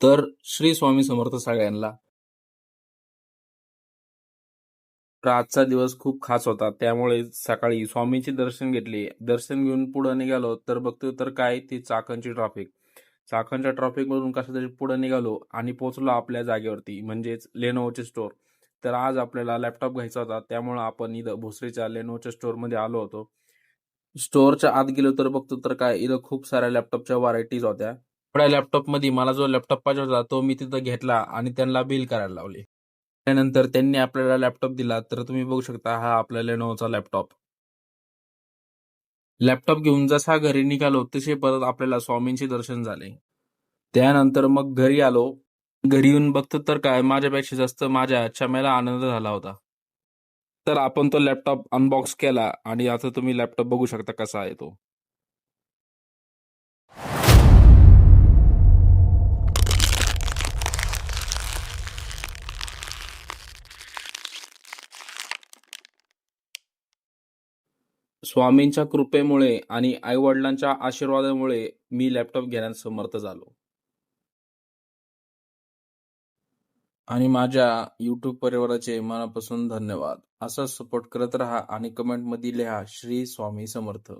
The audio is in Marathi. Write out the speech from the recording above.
तर श्री स्वामी समर्थ सगळ्यांना. तर आजचा दिवस खूप खास होता, त्यामुळे सकाळी स्वामींचे दर्शन घेतले. दर्शन घेऊन पुढे निघालो तर बघतो तर काय ती चाकणची ट्रॉफिक. चाकणच्या ट्रॉफिक मधून कसं तरी पुढे निघालो आणि पोहोचलो आपल्या जागेवरती, म्हणजेच लेनोव्होचे स्टोअर. तर आज आपल्याला लॅपटॉप घ्यायचा होता, त्यामुळे आपण इथं भोसरीच्या लेनोव्होच्या स्टोअर मध्ये आलो होतो. स्टोअरच्या आत गेलो तर बघतो तर काय इथं खूप साऱ्या लॅपटॉपच्या व्हरायटीज होत्या. थोड्या लॅपटॉप मध्ये मला जो लॅपटॉप पाहिजे होता तो मी तिथं घेतला आणि त्यांना बिल करायला लावले. त्यानंतर त्यांनी आपल्याला लॅपटॉप दिला, तर तुम्ही बघू शकता हा आपल्या लेनोव्होचा लॅपटॉप. लॅपटॉप घेऊन जसा घरी निघालो तसे परत आपल्याला स्वामींचे दर्शन झाले. त्यानंतर मग घरी आलो. घरी येऊन बघतो तर काय माझ्यापेक्षा जास्त माझ्या चमेला आनंद झाला होता. तर आपण तो लॅपटॉप अनबॉक्स केला आणि आता तुम्ही लॅपटॉप बघू शकता कसा आहे तो. स्वामींच्या कृपेमुळे आणि आई-वडिलांच्या आशीर्वादामुळे मी लॅपटॉप घेण्यास समर्थ झालो. आणि माझ्या YouTube परिवाराचे मनापासून धन्यवाद. असाच सपोर्ट करत राहा आणि कमेंटमध्ये लिहा श्री स्वामी समर्थ.